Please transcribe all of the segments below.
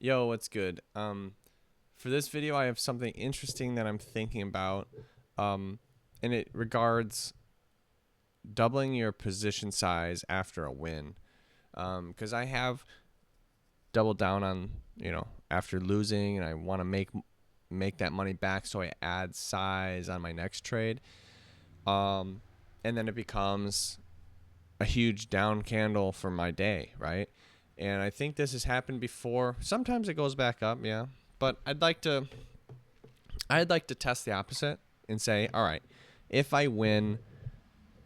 Yo, what's good? For this video, I have something interesting that I'm thinking about, um, and it regards doubling your position size after a win. Because I have doubled down on, after losing, and I want to make that money back, so I add size on my next trade. And then it becomes a huge down candle for my day, right? And I think this has happened before. Sometimes it goes back up, yeah. But I'd like to test the opposite and say, all right, if I win,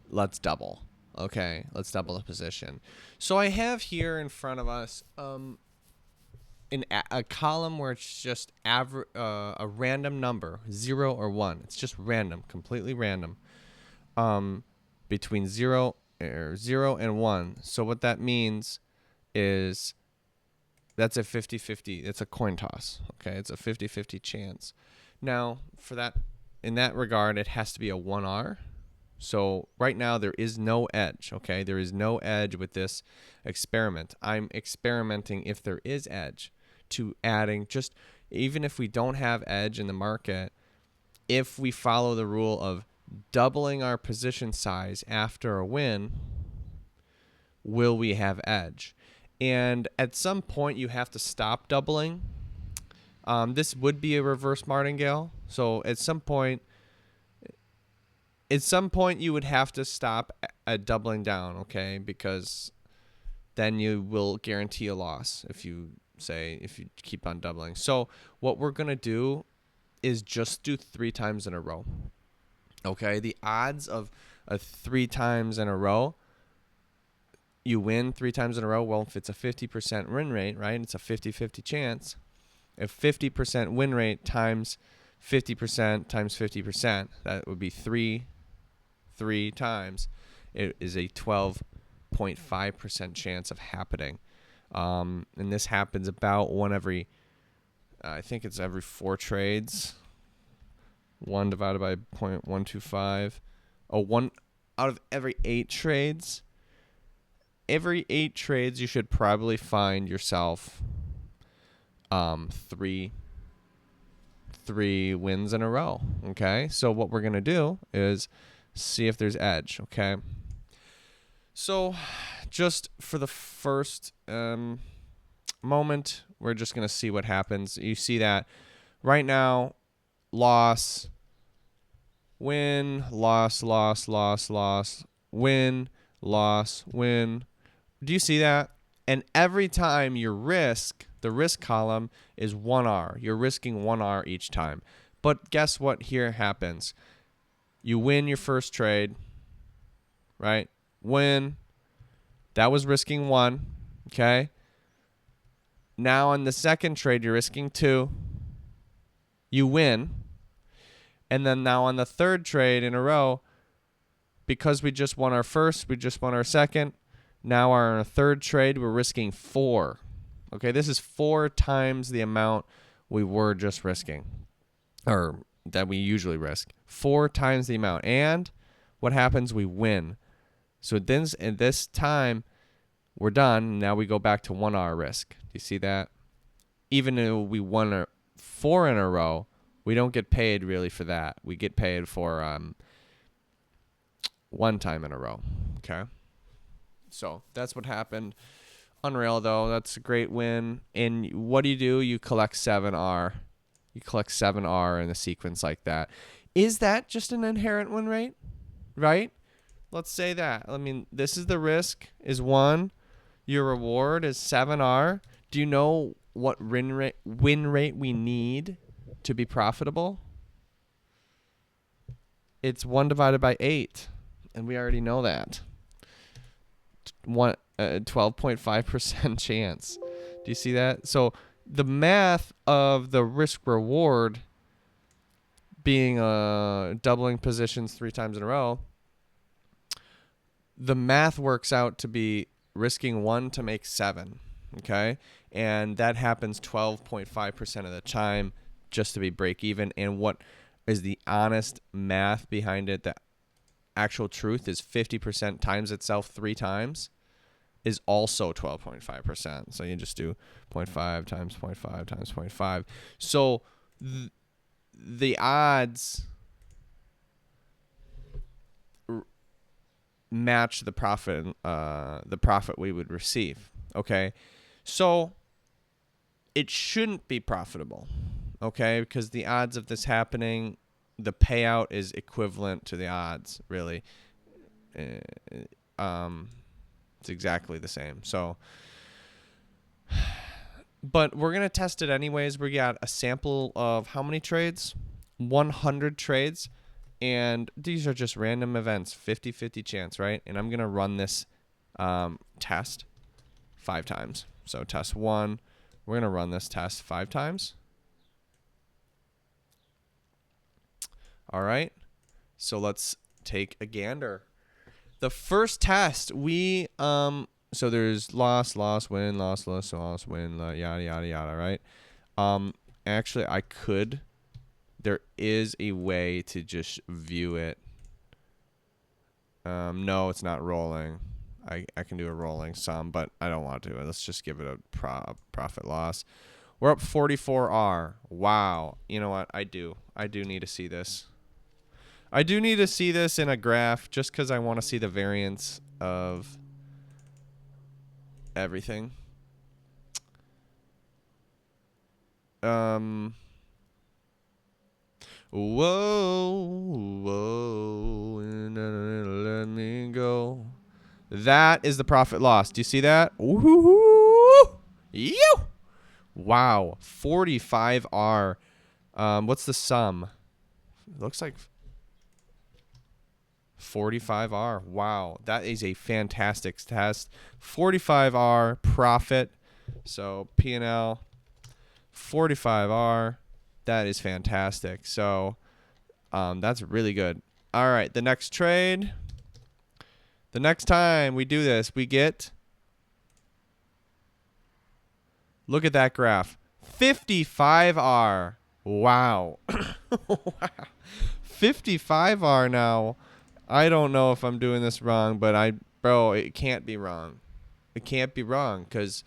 let's double. Okay, let's double the position. So I have here in front of us a column where it's just a random number, 0 or 1. It's just random, completely random, between 0 and 1. So what that means is that's a 50-50. It's a coin toss. Okay, it's a 50-50 chance. Now, in that regard, it has to be a 1R. So right now there is no edge. Okay, there is no edge with this experiment. I'm experimenting if there is edge to adding, just even if we don't have edge in the market, if we follow the rule of doubling our position size after a win, will we have edge? And at some point, you have to stop doubling. This would be a reverse martingale. So at some point, you would have to stop at doubling down, okay? Because then you will guarantee a loss if you keep on doubling. So what we're gonna do is just do 3 times in a row. Okay, the odds of a 3 times in a row, you win 3 times in a row. Well, if it's a 50% win rate, right? It's a 50-50 chance. If 50% win rate times 50% times 50%, that would be three times. It is a 12.5% chance of happening. And this happens about I think it's every 4 trades. 1 divided by 0.125. Oh, 1 out of every 8 trades. Every 8 trades, you should probably find yourself three wins in a row. Okay, so what we're gonna do is see if there's edge. Okay, so just for the first moment, we're just gonna see what happens. You see that right now, loss, win, loss, loss, loss, loss, win, loss, win. Do you see that? And every time the risk column is 1R. You're risking 1R each time. But guess what here happens? You win your first trade, right? Win. That was risking 1, okay? Now on the second trade, you're risking 2. You win. And then now on the third trade in a row, because we just won our first, we just won our second, now our third trade, we're risking 4. Okay, this is 4 times the amount we were just risking, or that we usually risk. 4 times the amount. And what happens? We win. So then at this time, we're done. Now we go back to 1R risk. Do you see that? Even though we won 4 in a row, we don't get paid really for that. We get paid for 1 time in a row. Okay. So that's what happened. Unreal, though. That's a great win. And what do? You collect 7R. You collect 7R in a sequence like that. Is that just an inherent win rate? Right? Let's say that. I mean, this is the risk is 1. Your reward is 7R. Do you know what win rate we need to be profitable? It's 1 divided by 8. And we already know that. 12.5% chance. Do you see that? So the math of the risk reward being doubling positions 3 times in a row, the math works out to be risking 1 to make 7. Okay, and that happens 12.5% of the time, just to be break even. And what is the honest math behind it? The actual truth is 50% times itself 3 times. is also 12.5%. So you just do 0.5 times 0.5 times 0.5. So the odds match the profit we would receive. Okay, so it shouldn't be profitable. Okay, because the odds of this happening, the payout is equivalent to the odds. Really, it's exactly the same. So, but we're gonna test it anyways. We got a sample of how many trades? 100 trades. And these are just random events, 50-50 chance, right? And I'm going to run this test 5 times. So test 1, we're going to run this test 5 times. All right. So let's take a gander. The first test, we so there's loss, win, loss, win, yada yada yada, right? Actually there is a way to just view it. No, it's not rolling. I can do a rolling sum, but I don't want to. Let's just give it a profit loss. We're up 44R. Wow. You know what? I do need to see this. I do need to see this in a graph just because I want to see the variance of everything. Whoa, let me go. That is the profit loss. Do you see that? Woo-hoo-hoo! You! Wow, 45R. What's the sum? It looks like 45R. Wow, that is a fantastic test. 45R profit. So P&L 45R. That is fantastic. So that's really good. All right, the next trade. The next time we do this, we get, look at that graph, 55R. Wow. Wow. 55R now. I don't know if I'm doing this wrong, but bro, it can't be wrong. It can't be wrong because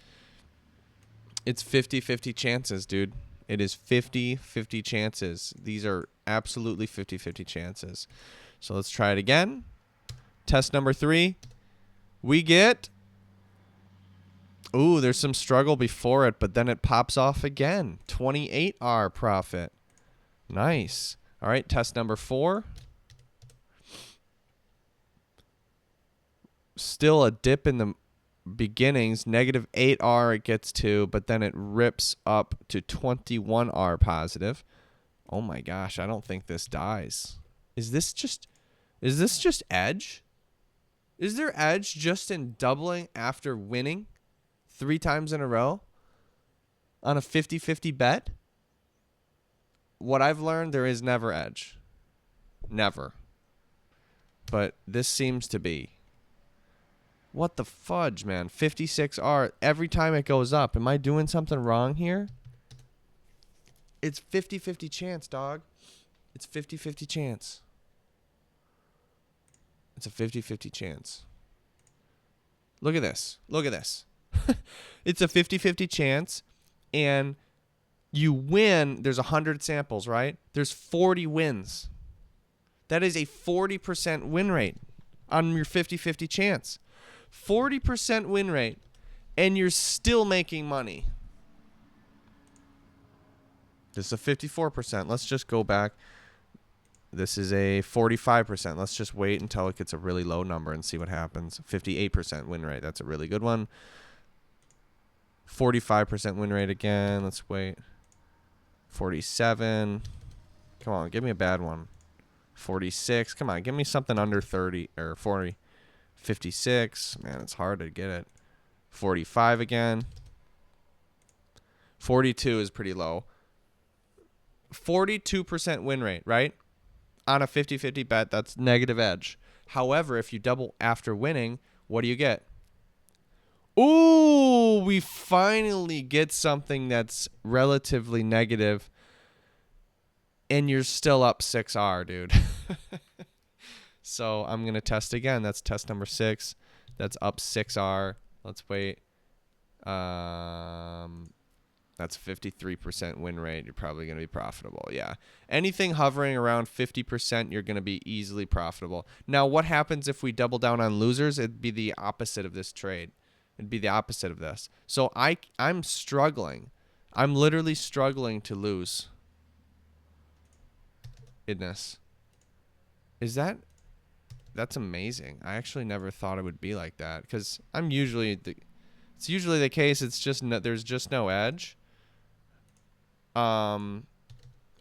it's 50-50 chances, dude. It is 50-50 chances. These are absolutely 50-50 chances. So let's try it again. Test number 3. We get, ooh, there's some struggle before it, but then it pops off again. 28R profit. Nice. All right, test number 4. Still a dip in the beginnings, -8R it gets to, but then it rips up to 21R positive. Oh my gosh, I don't think this dies. Is this just edge? Is there edge just in doubling after winning 3 times in a row on a 50-50 bet? What I've learned, there is never edge. Never. But this seems to be. What the fudge, man? 56R. Every time it goes up. Am I doing something wrong here? It's 50-50 chance, dog. It's 50-50 chance. It's a 50-50 chance. Look at this. Look at this. It's a 50-50 chance, and you win. There's 100 samples, right? There's 40 wins. That is a 40% win rate on your 50-50 chance. 40% win rate, and you're still making money. This is a 54%. Let's just go back. This is a 45%. Let's just wait until it gets a really low number and see what happens. 58% win rate. That's a really good one. 45% win rate again. Let's wait. 47. Come on, give me a bad one. 46. Come on, give me something under 30 or 40. 56. Man, it's hard to get it. 45 again. 42 is pretty low. 42% win rate, right? On a 50-50 bet, that's negative edge. However, if you double after winning, what do you get? Ooh, we finally get something that's relatively negative, and you're still up 6R, dude. So I'm going to test again. That's test number 6. That's up 6R. Let's wait. That's 53% win rate. You're probably going to be profitable. Yeah. Anything hovering around 50%, you're going to be easily profitable. Now, what happens if we double down on losers? It'd be the opposite of this trade. It'd be the opposite of this. So I'm struggling. I'm literally struggling to lose in this. That's amazing. I actually never thought it would be like that, because it's usually the case. It's just there's just no edge.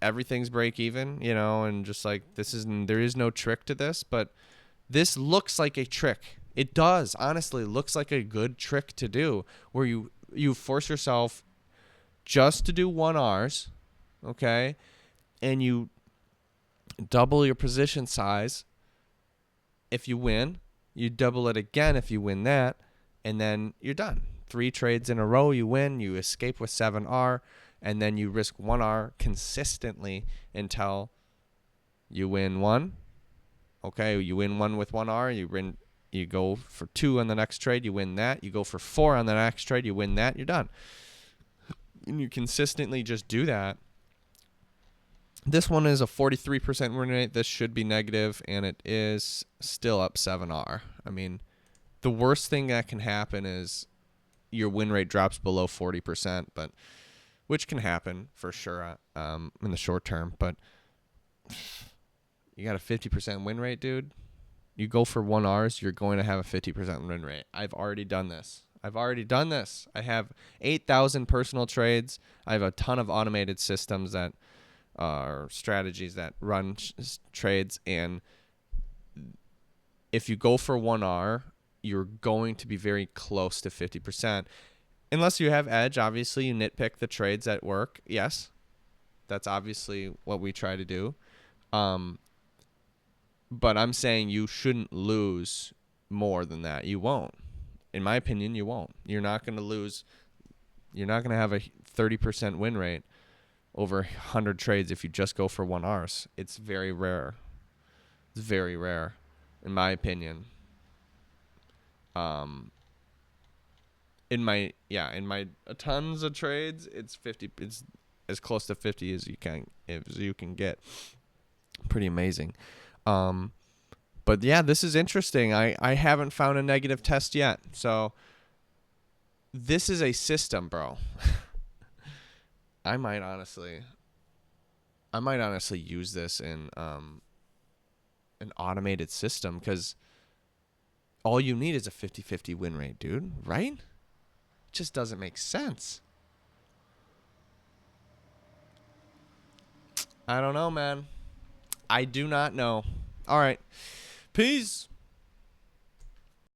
Everything's break even, and just like there is no trick to this, but this looks like a trick. It does, honestly, looks like a good trick to do, where you force yourself just to do 1Rs, okay? And you double your position size if you win. You double it again if you win that, and then you're done. 3 trades in a row, you win, you escape with 7R, and then you risk 1R consistently until you win 1. Okay, you win 1 with 1R, you go for 2 on the next trade, you win that. You go for 4 on the next trade, you win that, you're done. And you consistently just do that. This one is a 43% win rate. This should be negative, and it is still up 7R. I mean, the worst thing that can happen is your win rate drops below 40%, but which can happen for sure in the short term. But you got a 50% win rate, dude. You go for 1Rs, you're going to have a 50% win rate. I've already done this. I have 8,000 personal trades. I have a ton of automated systems that are strategies that run trades. And if you go for 1R, you're going to be very close to 50%. Unless you have edge, obviously, you nitpick the trades that work. Yes, that's obviously what we try to do. But I'm saying you shouldn't lose more than that. You won't. In my opinion, you won't. You're not going to lose. You're not going to have a 30% win rate over 100 trades if you just go for 1Rs. It's very rare. It's very rare, in my opinion. In my tons of trades, it's 50. It's as close to 50 as you can get. Pretty amazing. But yeah, this is interesting. I haven't found a negative test yet. So this is a system, bro. I might honestly use this in an automated system, because all you need is a 50-50 win rate, dude, right? It just doesn't make sense. I don't know, man. I do not know. All right. Peace.